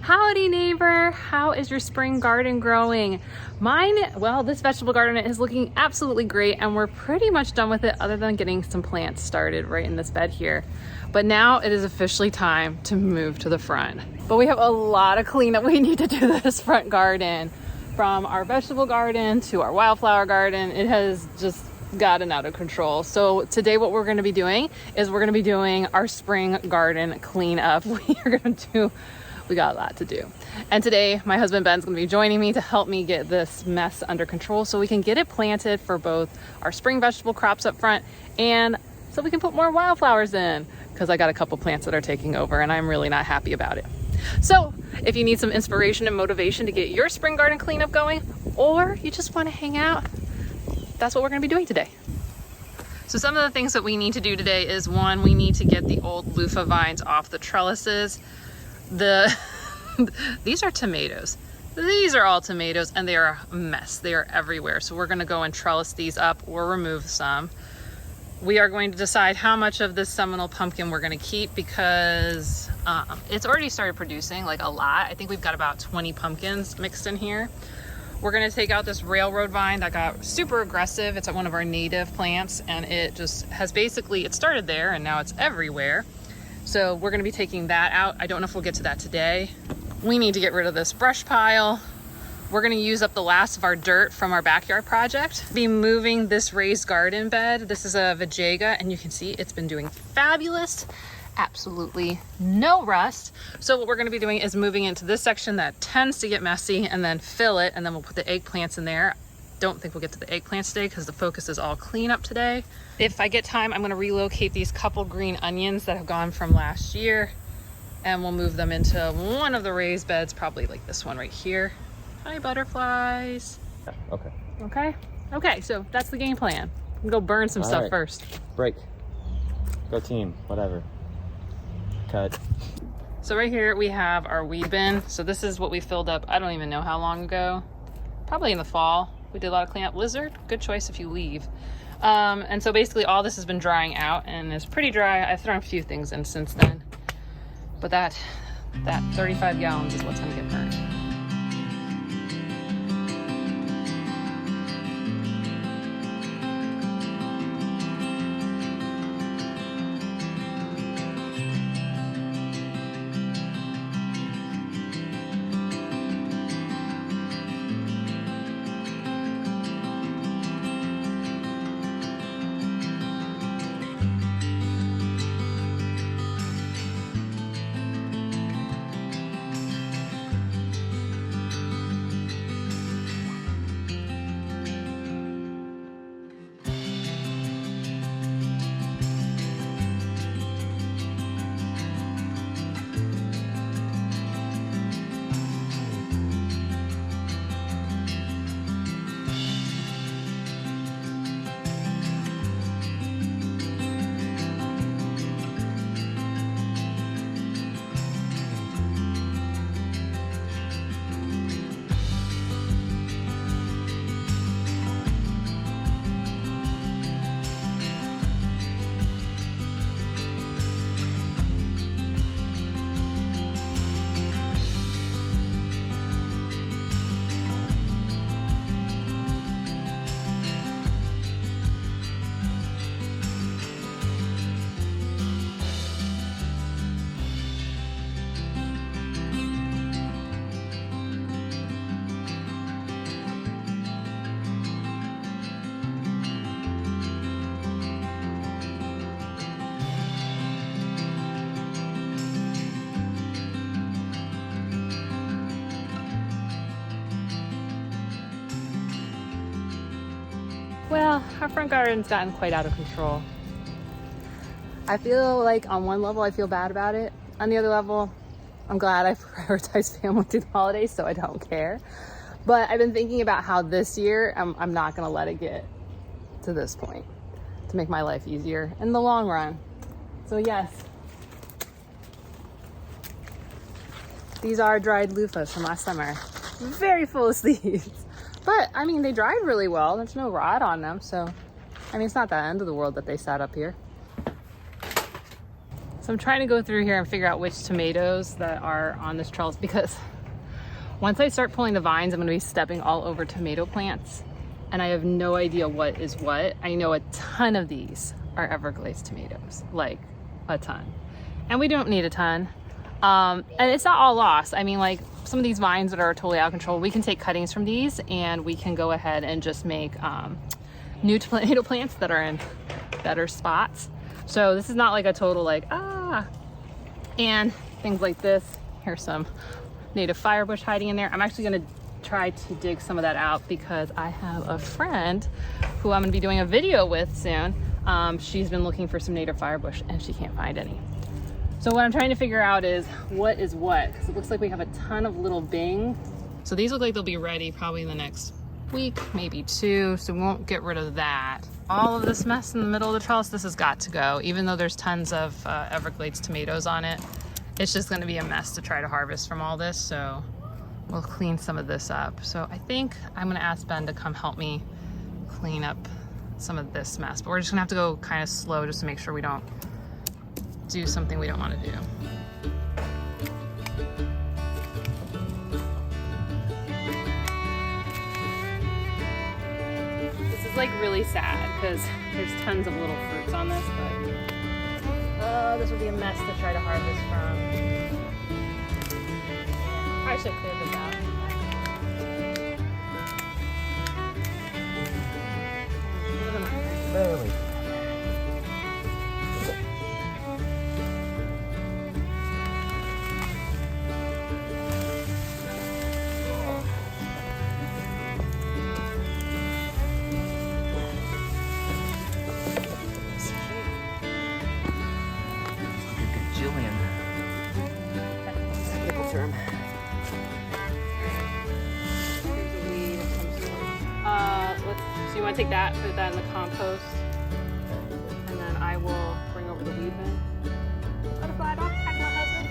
Howdy neighbor, how is your spring garden growing? Mine, well, this vegetable garden is looking absolutely great and we're pretty much done with it other than getting some plants started right in this bed here. But now it is officially time to move to the front. But we have a lot of cleanup we need to do to this front garden. From our vegetable garden to our wildflower garden, it has just gotten out of control. So today what we're going to be doing is we're going to be doing our spring garden cleanup. We got a lot to do. And today my husband Ben's going to be joining me to help me get this mess under control so we can get it planted for both our spring vegetable crops up front and so we can put more wildflowers in, because I got a couple plants that are taking over and I'm really not happy about it. So if you need some inspiration and motivation to get your spring garden cleanup going, or you just want to hang out, that's what we're going to be doing today. So some of the things that we need to do today is, one, we need to get the old loofah vines off the trellises. These are tomatoes. These are all tomatoes and they are a mess. They are everywhere. So we're going to go and trellis these up or remove some. We are going to decide how much of this Seminole pumpkin we're going to keep because it's already started producing like a lot. I think we've got about 20 pumpkins mixed in here. We're going to take out this railroad vine that got super aggressive. It's one of our native plants and it just has basically, it started there and now it's everywhere. So we're going to be taking that out. I don't know if we'll get to that today. We need to get rid of this brush pile. We're going to use up the last of our dirt from our backyard project. Be moving this raised garden bed. This is a VEGEGA and you can see it's been doing fabulous. Absolutely no rust. So what we're going to be doing is moving into this section that tends to get messy and then fill it, and then we'll put the eggplants in there. Don't think we'll get to the eggplants today because the focus is all cleanup today. If I get time, I'm going to relocate these couple green onions that have gone from last year and we'll move them into one of the raised beds, probably like this one right here. Hi butterflies. Okay, so that's the game plan. I'm gonna go burn some stuff first. Break. Go team, whatever. Cut. So right here we have our weed bin. So this is what we filled up, I don't even know how long ago. Probably in the fall. We did a lot of cleanup. Lizard, good choice if you leave. And so basically all this has been drying out and is pretty dry. I've thrown a few things in since then. But that 35 gallons is what's gonna get burned. Well, our front garden's gotten quite out of control. I feel like on one level I feel bad about it. On the other level, I'm glad I prioritized family through the holidays, so I don't care. But I've been thinking about how this year I'm not gonna let it get to this point to make my life easier in the long run. So yes, these are dried loofahs from last summer. Very full of seeds. But I mean, they dried really well. There's no rot on them. So, I mean, it's not the end of the world that they sat up here. So I'm trying to go through here and figure out which tomatoes that are on this trellis, because once I start pulling the vines, I'm going to be stepping all over tomato plants, and I have no idea what is what. I know a ton of these are Everglades tomatoes, like a ton. And we don't need a ton. And it's not all lost. I mean, like some of these vines that are totally out of control, we can take cuttings from these and we can go ahead and just make new tomato plants that are in better spots. So this is not like a total like, and things like this. Here's some native firebush hiding in there. I'm actually gonna try to dig some of that out because I have a friend who I'm gonna be doing a video with soon. She's been looking for some native firebush and she can't find any. So what I'm trying to figure out is what is what, because it looks like we have a ton of little bing. So these look like they'll be ready probably in the next week, maybe 2, so we won't get rid of that. All of this mess in the middle of the trellis, this has got to go. Even though there's tons of Everglades tomatoes on it, it's just gonna be a mess to try to harvest from all this, so we'll clean some of this up. So I think I'm gonna ask Ben to come help me clean up some of this mess, but we're just gonna have to go kind of slow just to make sure we don't do something we don't want to do. This is like really sad because there's tons of little fruits on this, but this would be a mess to try to harvest from. I should clear this out. Barely. So you want to take that, put that in the compost, and then I will bring over the weed bin. Butterfly, don't attack my husband.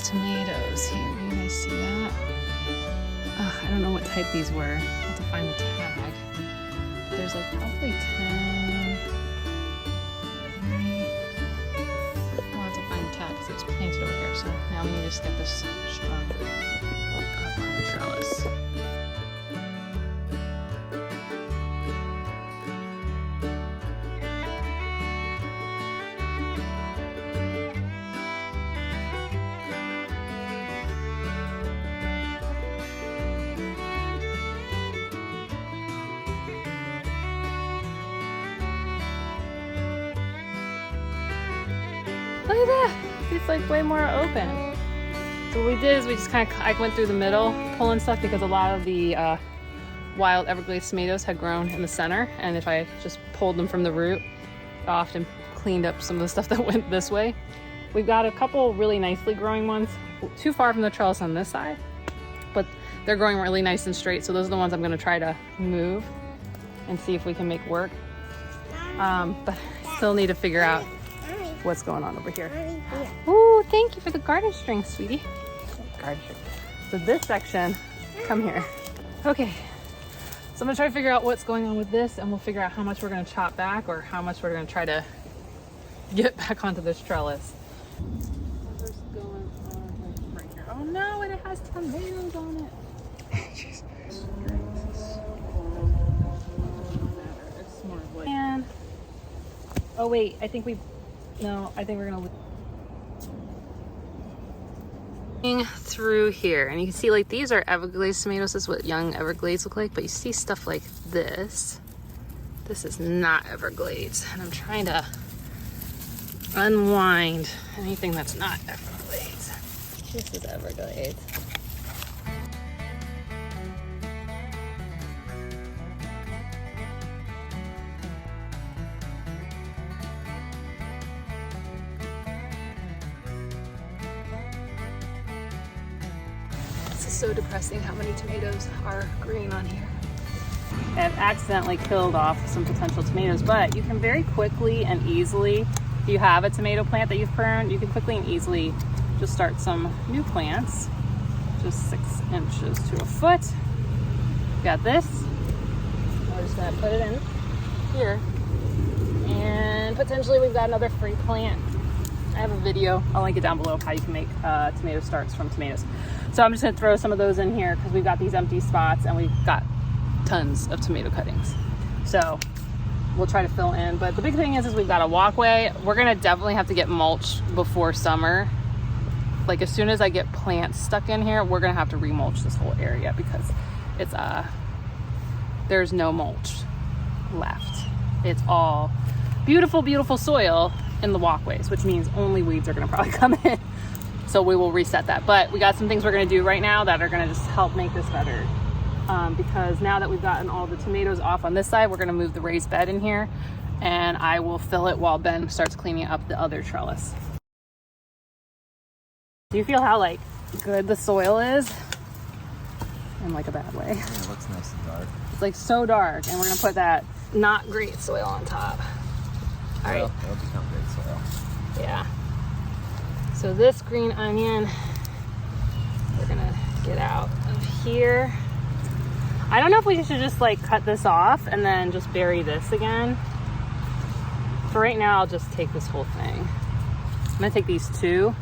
Tomatoes here. You guys see that? I don't know what type these were. I'll have to find the tag. There's like probably 10. I'll have to find the tag because it was planted over here. So now we need to just get this strung up on the trellis. Look at that! It's like way more open. So what we did is we just I went through the middle pulling stuff because a lot of the wild Everglades tomatoes had grown in the center, and if I just pulled them from the root, I often cleaned up some of the stuff that went this way. We've got a couple really nicely growing ones too far from the trellis on this side, but they're growing really nice and straight, so those are the ones I'm going to try to move and see if we can make work. But I still need to figure out what's going on over here. Ooh, thank you for the garden string, sweetie. Garden string. So this section, come here. Okay, so I'm gonna try to figure out what's going on with this, and we'll figure out how much we're gonna chop back or how much we're gonna try to get back onto this trellis. What's going on right here? Oh no, and it has tomatoes on it. Jesus. It's more wood. And oh wait, I think we're gonna through here, and you can see like these are Everglades tomatoes. This is what young Everglades look like, but you see stuff like this. This is not Everglades, and I'm trying to unwind anything that's not Everglades. This is Everglades. so depressing how many tomatoes are green on here. I've accidentally killed off some potential tomatoes, but you can very quickly and easily, if you have a tomato plant that you've pruned, you can quickly and easily just start some new plants, just 6 inches to a foot. Got this. We're just gonna put it in here. And potentially we've got another free plant. I have a video, I'll link it down below, of how you can make tomato starts from tomatoes. So I'm just gonna throw some of those in here because we've got these empty spots and we've got tons of tomato cuttings. So we'll try to fill in, but the big thing is we've got a walkway. We're gonna definitely have to get mulch before summer. Like as soon as I get plants stuck in here, we're gonna have to remulch this whole area because it's there's no mulch left. It's all beautiful, beautiful soil in the walkways, which means only weeds are gonna probably come in. So we will reset that. But we got some things we're gonna do right now that are gonna just help make this better. Because now that we've gotten all the tomatoes off on this side, we're gonna move the raised bed in here and I will fill it while Ben starts cleaning up the other trellis. Do you feel how like good the soil is? In like a bad way. Yeah, it looks nice and dark. It's like so dark, and we're gonna put that not great soil on top. All right. It'll become great soil. Yeah. So this green onion, we're gonna get out of here. I don't know if we should just like cut this off and then just bury this again. For right now, I'll just take this whole thing. I'm gonna take these two.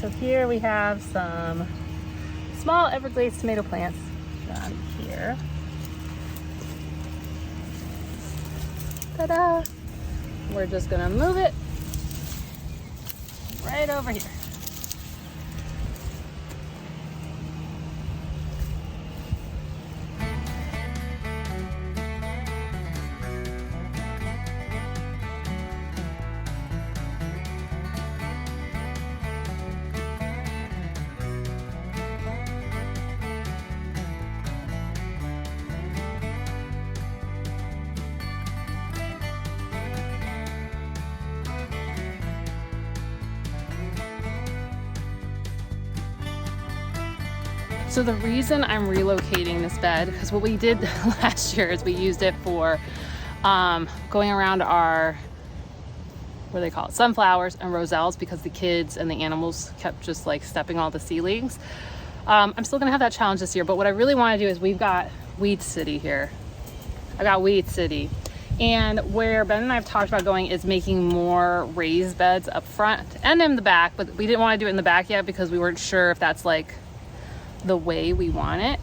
So here we have some small Everglades tomato plants down here. Ta-da! We're just gonna move it right over here. So the reason I'm relocating this bed, because what we did last year is we used it for going around our, what do they call it, sunflowers and roselles, because the kids and the animals kept just like stepping all the seedlings. I'm still gonna have that challenge this year, but what I really wanna do is we've got Weed City here. I got Weed City. And where Ben and I have talked about going is making more raised beds up front and in the back, but we didn't wanna do it in the back yet because we weren't sure if that's like the way we want it,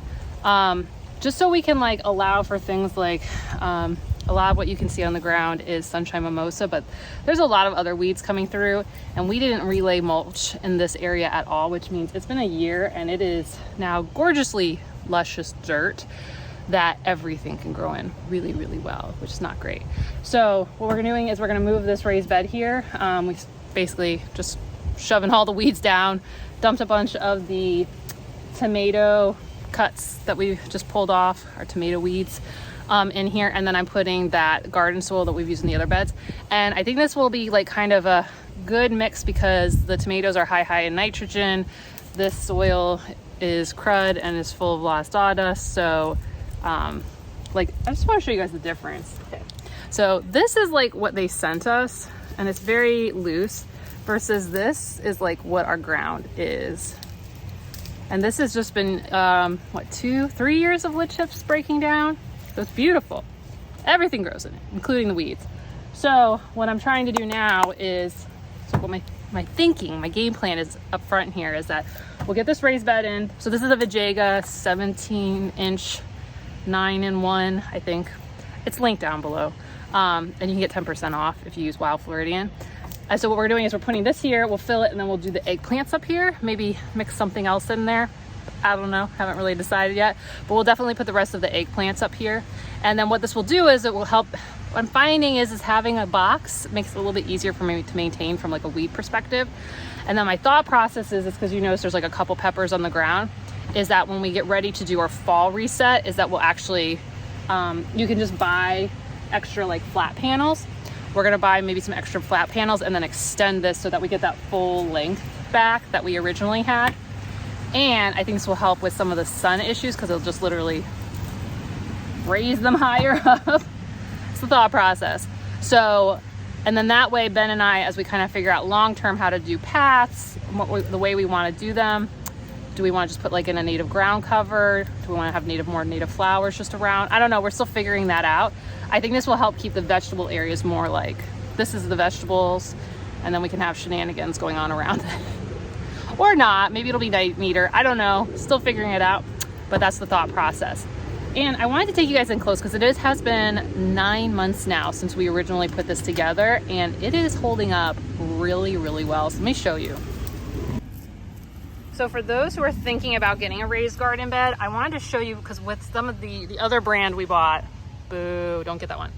just so we can like allow for things like a lot of what you can see on the ground is sunshine mimosa, but there's a lot of other weeds coming through, and we didn't relay mulch in this area at all, which means it's been a year and it is now gorgeously luscious dirt that everything can grow in really, really well, which is not great. So what we're doing is we're going to move this raised bed here. We basically just shoving all the weeds down, dumped a bunch of the tomato cuts that we just pulled off, our tomato weeds, in here, and then I'm putting that garden soil that we've used in the other beds. And I think this will be like kind of a good mix because the tomatoes are high in nitrogen. This soil is crud and is full of lost sawdust. So like I just want to show you guys the difference. Okay. So this is like what they sent us, and it's very loose, versus this is like what our ground is. And this has just been, what, 2-3 years of wood chips breaking down? So it's beautiful. Everything grows in it, including the weeds. So what I'm trying to do now is, so what my thinking, my game plan is up front here is that we'll get this raised bed in. So this is a VEGEGA 17-inch 9-in-1, I think. It's linked down below. And you can get 10% off if you use WILDFLORIDIan. And so what we're doing is we're putting this here, we'll fill it, and then we'll do the eggplants up here, maybe mix something else in there. I don't know, haven't really decided yet, but we'll definitely put the rest of the eggplants up here. And then what this will do is it will help, what I'm finding is having a box makes it a little bit easier for me to maintain from like a weed perspective. And then my thought process is because you notice there's like a couple peppers on the ground, is that when we get ready to do our fall reset, is that we'll actually, you can just buy extra like flat panels. We're gonna buy maybe some extra flat panels and then extend this so that we get that full length back that we originally had. And I think this will help with some of the sun issues because it'll just literally raise them higher up. It's the thought process. So, and then that way, Ben and I, as we kind of figure out long-term how to do paths, the way we want to do them, do we want to just put like in a native ground cover? Do we want to have more native flowers just around? I don't know. We're still figuring that out. I think this will help keep the vegetable areas more like, this is the vegetables, and then we can have shenanigans going on around it. Or not. Maybe it'll be night meter. I don't know. Still figuring it out, but that's the thought process. And I wanted to take you guys in close because it has been 9 months now since we originally put this together, and it is holding up really, really well. So let me show you. So for those who are thinking about getting a raised garden bed, I wanted to show you, because with some of the other brand we bought, boo, don't get that one.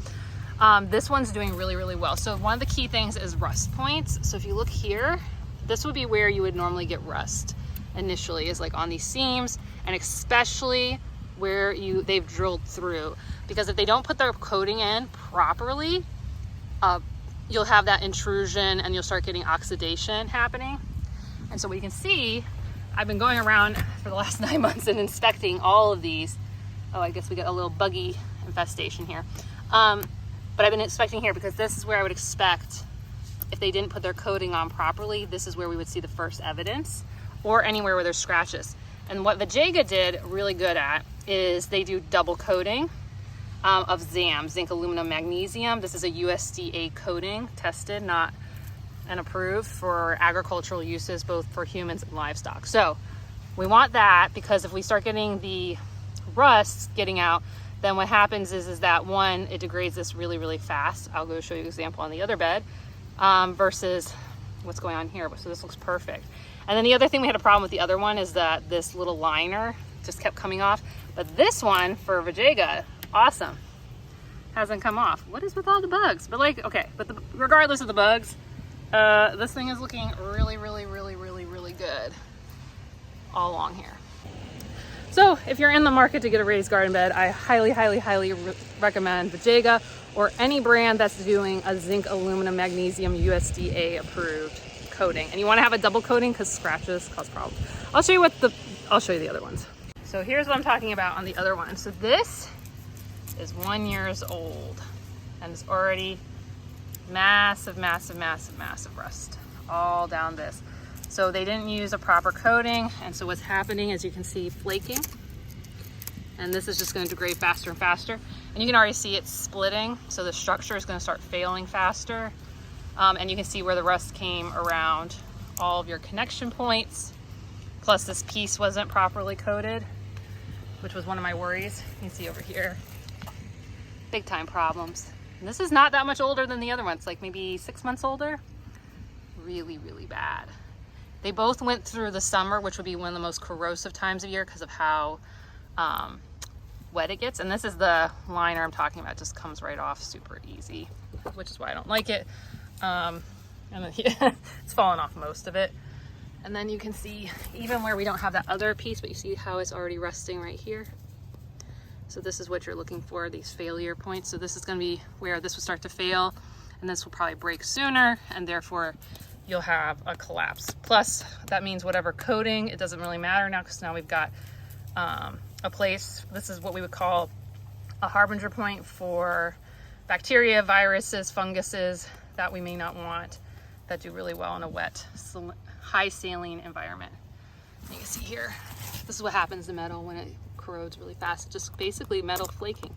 This one's doing really, really well. So one of the key things is rust points. So if you look here, this would be where you would normally get rust initially, is like on these seams, and especially where they've drilled through. Because if they don't put their coating in properly, you'll have that intrusion and you'll start getting oxidation happening. And so what you can see, I've been going around for the last 9 months and inspecting all of these. Oh, I guess we got a little buggy infestation here. But I've been inspecting here because this is where I would expect, if they didn't put their coating on properly, this is where we would see the first evidence, or anywhere where there's scratches. And what VEGEGA did really good at is they do double coating of ZAM, zinc, aluminum, magnesium. This is a USDA coating, tested, not and approved for agricultural uses, both for humans and livestock. So we want that, because if we start getting the rust getting out, then what happens is that one, it degrades this really, really fast. I'll go show you an example on the other bed versus what's going on here. So this looks perfect. And then the other thing we had a problem with the other one is that this little liner just kept coming off. But this one for VEGEGA, awesome, hasn't come off. What is with all the bugs? But like, okay, but regardless of the bugs, this thing is looking really, really, really, really, really good all along here. So if you're in the market to get a raised garden bed, I highly, highly, highly recommend VEGEGA or any brand that's doing a zinc, aluminum, magnesium, USDA approved coating. And you want to have a double coating because scratches cause problems. I'll show you the other ones. So here's what I'm talking about on the other one. So this is 1 year old and it's already massive, massive, massive, massive rust all down this. So they didn't use a proper coating, and so what's happening is you can see flaking, and this is just going to degrade faster and faster, and you can already see it splitting, so the structure is going to start failing faster. And you can see where the rust came around all of your connection points, plus this piece wasn't properly coated, which was one of my worries. You can see over here, big time problems. And this is not that much older than the other ones, like maybe 6 months older. Really, really bad. They both went through the summer, which would be one of the most corrosive times of year because of how wet it gets. And this is the liner I'm talking about, just comes right off super easy, which is why I don't like it. And then it's fallen off most of it. And then you can see even where we don't have that other piece, but you see how it's already rusting right here. So this is what you're looking for, these failure points. So this is going to be where this will start to fail, and this will probably break sooner, and therefore you'll have a collapse. Plus, that means whatever coating, it doesn't really matter now, because now we've got a place, this is what we would call a harbinger point for bacteria, viruses, funguses that we may not want, that do really well in a wet, high saline environment. You can see here, this is what happens to metal when it corrodes really fast, just basically metal flaking.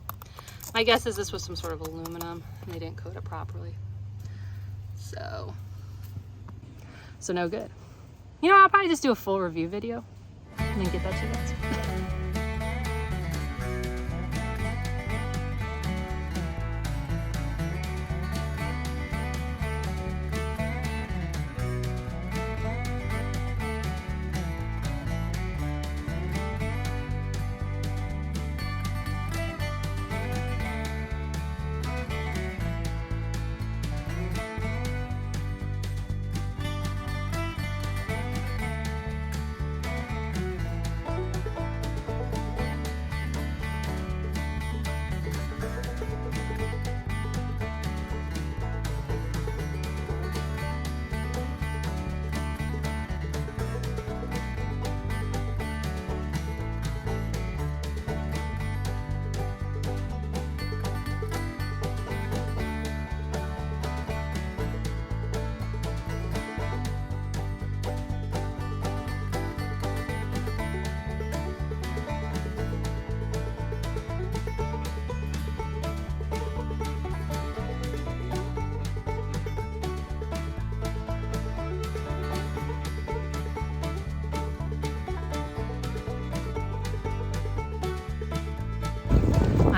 My guess is this was some sort of aluminum and they didn't coat it properly. So no good. You know, I'll probably just do a full review video and then get that to you guys.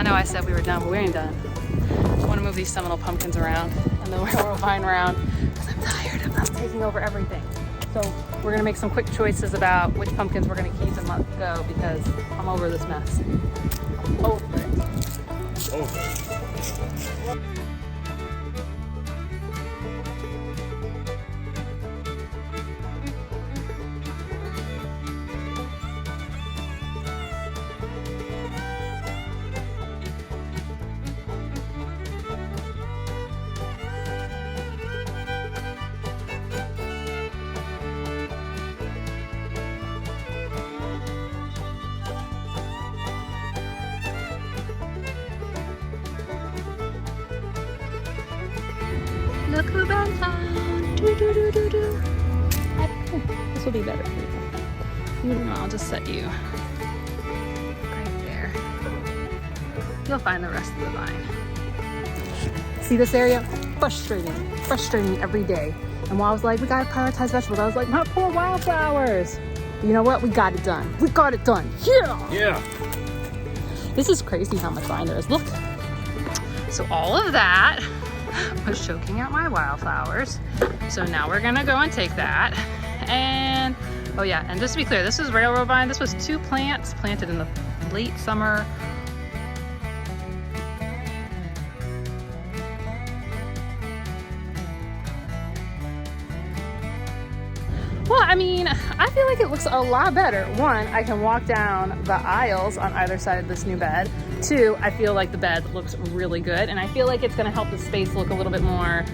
I know I said we were done, but we ain't done. I want to move these Seminole pumpkins around and the railroad vine around because I'm tired of us taking over everything. So we're gonna make some quick choices about which pumpkins we're gonna keep and let go because I'm over this mess. Over it. Over. Look who Ben found. Do, do, do, do, do. This will be better for you. No, I'll just set you right there. You'll find the rest of the vine. See this area? Frustrating every day. And while I was like, we gotta prioritize vegetables, I was like, my poor wildflowers. You know what? We got it done. We got it done. Yeah! Yeah. This is crazy how much vine there is. Look. So all of that was choking out my wildflowers. So now we're gonna go and take that. And, oh yeah, and just to be clear, this is railroad vine. This was 2 plants planted in the late summer. Well, I mean, I feel like it looks a lot better. 1, I can walk down the aisles on either side of this new bed. 2, I feel like the bed looks really good, and I feel like it's gonna help the space look a little bit more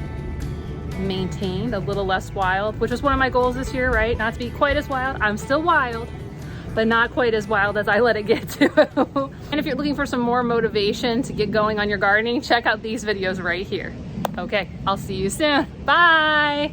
maintained, a little less wild, which was one of my goals this year, right? Not to be quite as wild. I'm still wild, but not quite as wild as I let it get to. And if you're looking for some more motivation to get going on your gardening, check out these videos right here. Okay, I'll see you soon. Bye.